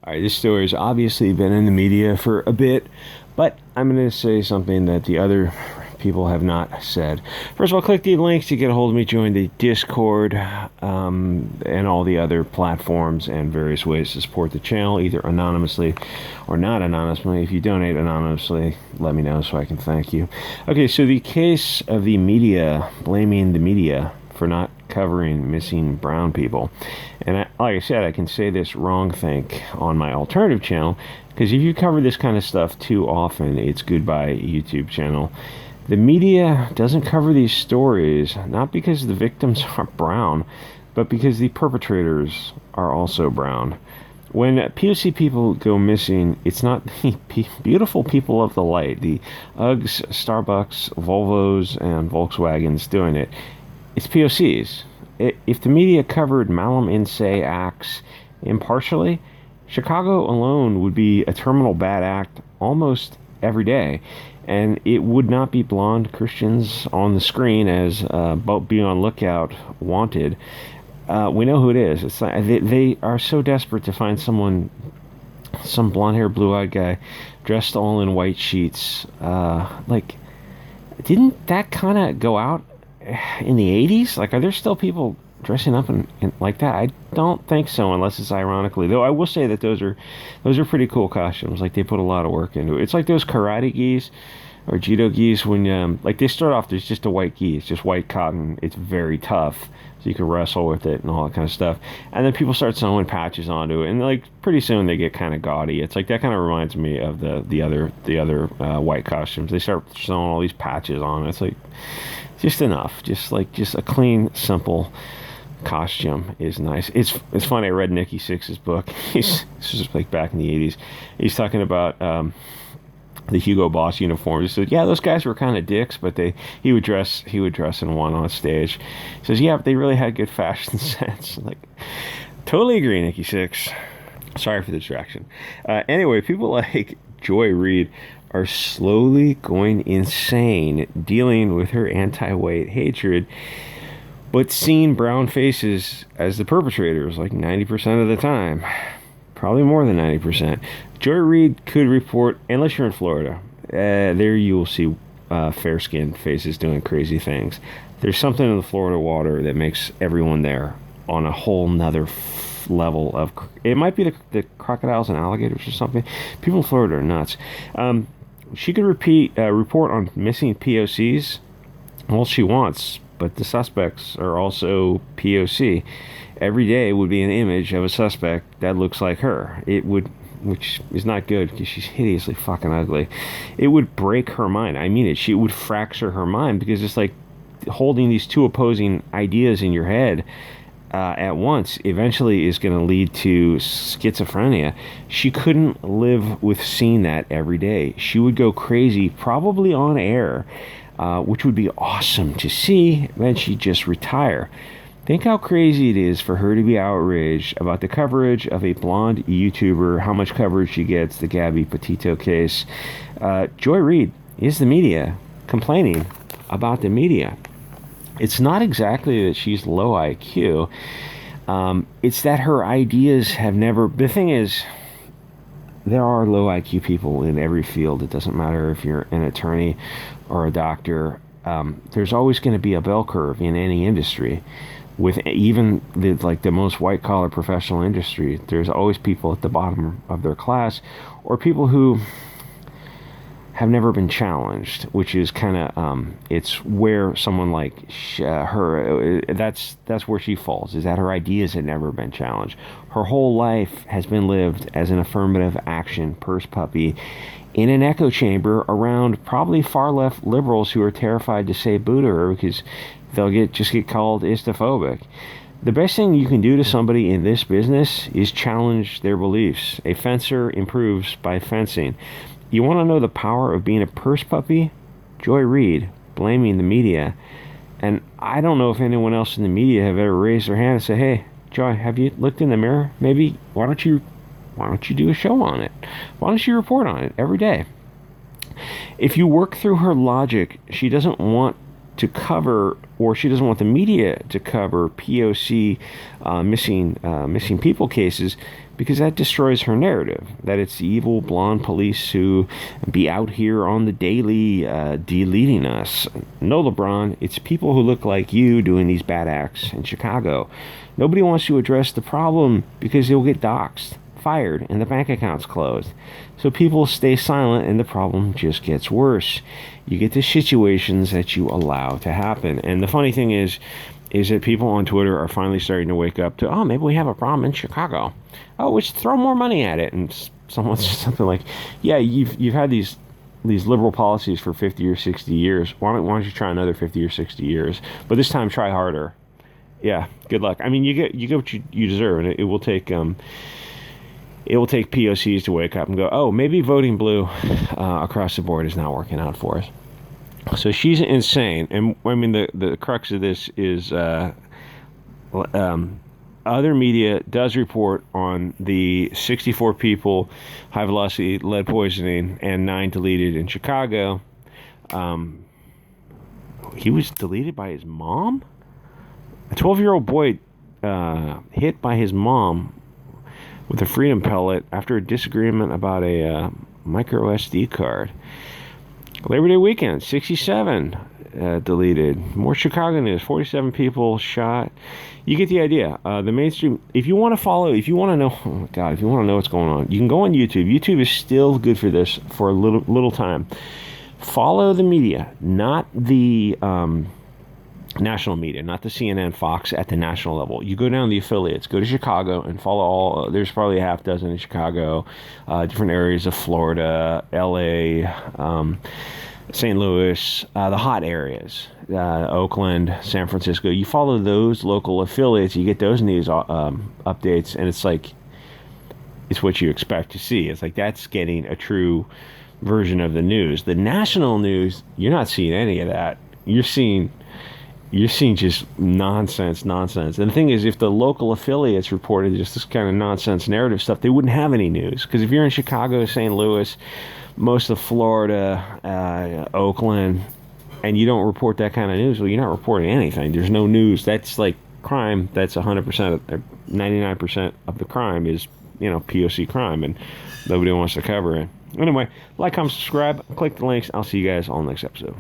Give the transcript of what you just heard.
All right, this story has obviously been in the media for a bit, but I'm going to say something that the other people have not said. First of all, click the links to get a hold of me, join the Discord, and all the other platforms and various ways to support the channel, either anonymously or not anonymously. If you donate anonymously, let me know so I can thank you. Okay, so the case of the media blaming the media for not covering missing brown people. And like I said, I can say this wrong think on my alternative channel, because if you cover this kind of stuff too often, it's goodbye YouTube channel. The media doesn't cover these stories, not because the victims are brown, but because the perpetrators are also brown. When POC people go missing, it's not the beautiful people of the light, the Uggs, Starbucks, Volvos, and Volkswagens doing it. It's POCs. If the media covered Malum in Se acts impartially, Chicago alone would be a terminal bad act almost every day, and it would not be blonde Christians on the screen as be on lookout wanted. We know who it is. It's like they are so desperate to find someone, some blonde-haired, blue-eyed guy dressed all in white sheets. Like, didn't that kind of go out in the 80s? Like, are there still people dressing up in like that? I don't think so, unless it's ironically. Though I will say that those are pretty cool costumes. Like, they put a lot of work into it. It's like those karate gis or judo gis when like they start off, there's just a white gi, it's just white cotton. It's very tough, so you can wrestle with it and all that kind of stuff. And then people start sewing patches onto it, and like pretty soon they get kind of gaudy. It's like that kind of reminds me of the other white costumes. They start sewing all these patches on. It's like just enough, just a clean, simple costume is nice. It's funny. I read Nikki Sixx's book. This is like back in the 80s. He's talking about the Hugo Boss uniforms. He said, yeah, those guys were kind of dicks, but he would dress in one on stage. He says, yeah, but they really had good fashion sense. Like, totally agree, Nikki Sixx. Sorry for the distraction. Anyway, people like Joy Reid are slowly going insane dealing with her anti-white hatred, but seeing brown faces as the perpetrators like 90% of the time. Probably more than 90%. Joy Reid could report, unless you're in Florida, there you will see fair-skinned faces doing crazy things. There's something in the Florida water that makes everyone there on a whole nother level of... It might be the crocodiles and alligators or something. People in Florida are nuts. She could report on missing POCs all she wants, but the suspects are also POC. Every day would be an image of a suspect that looks like her. It would, which is not good because she's hideously fucking ugly. It would break her mind. I mean it. She would fracture her mind, because it's like holding these two opposing ideas in your head at once eventually is going to lead to schizophrenia. She couldn't live with seeing that every day. She would go crazy, probably on air, which would be awesome to see. Then she'd just retire. Think how crazy it is for her to be outraged about the coverage of a blonde YouTuber, how much coverage she gets, the Gabby Petito case. Joy Reid is the media complaining about the media. It's not exactly that she's low IQ. It's that her ideas have never... The thing is, there are low IQ people in every field. It doesn't matter if you're an attorney or a doctor. There's always going to be a bell curve in any industry. With even the most white-collar professional industry, there's always people at the bottom of their class, or people who have never been challenged, which is kind of it's where someone like her, that's where she falls, is that her ideas had never been challenged. Her whole life has been lived as an affirmative action purse puppy in an echo chamber around probably far left liberals who are terrified to say boo to her because they'll just get called istophobic. The best thing you can do to somebody in this business is challenge their beliefs. A fencer improves by fencing. You want to know the power of being a purse puppy? Joy Reid blaming the media. And I don't know if anyone else in the media have ever raised their hand and said, hey, Joy, have you looked in the mirror? Maybe, why don't you do a show on it? Why don't you report on it every day? If you work through her logic, she doesn't want to cover, or she doesn't want the media to cover POC missing people cases, because that destroys her narrative that it's the evil blonde police who be out here on the daily deleting us. No, LeBron, it's people who look like you doing these bad acts in Chicago. Nobody wants to address the problem because they'll get doxxed, fired, and the bank account's closed. So people stay silent and the problem just gets worse. You get the situations that you allow to happen. And the funny thing is that people on Twitter are finally starting to wake up to, oh, maybe we have a problem in Chicago. Oh, we should throw more money at it. And someone says something like, yeah, you've had these liberal policies for 50 or 60 years. Why don't you try another 50 or 60 years? But this time, try harder. Yeah, good luck. I mean, you get what you deserve, and it will take POCs to wake up and go, oh, maybe voting blue across the board is not working out for us. So she's insane. And I mean, the crux of this is other media does report on the 64 people, high velocity lead poisoning, and 9 deleted in Chicago. He was deleted by his mom? A 12-year-old boy hit by his mom with a freedom pellet after a disagreement about a micro SD card. Labor Day weekend, 67 deleted. More Chicago news, 47 people shot. You get the idea. The mainstream, if you want to know, oh God, if you want to know what's going on, you can go on YouTube. YouTube is still good for this for a little time. Follow the media, not the national media, not the CNN, Fox at the national level. You go down the affiliates, go to Chicago and follow all, there's probably a half dozen in Chicago, different areas of Florida, LA, St. Louis, the hot areas, Oakland, San Francisco. You follow those local affiliates, you get those news updates, and it's like, it's what you expect to see. It's like, that's getting a true version of the news. The national news, you're not seeing any of that. You're seeing just nonsense. And the thing is, if the local affiliates reported just this kind of nonsense narrative stuff, they wouldn't have any news. Because if you're in Chicago, St. Louis, most of Florida, Oakland, and you don't report that kind of news, well, you're not reporting anything. There's no news. That's like crime. That's 100%, 99% of the crime is, POC crime, and nobody wants to cover it. Anyway, like, comment, subscribe, click the links. I'll see you guys on the next episode.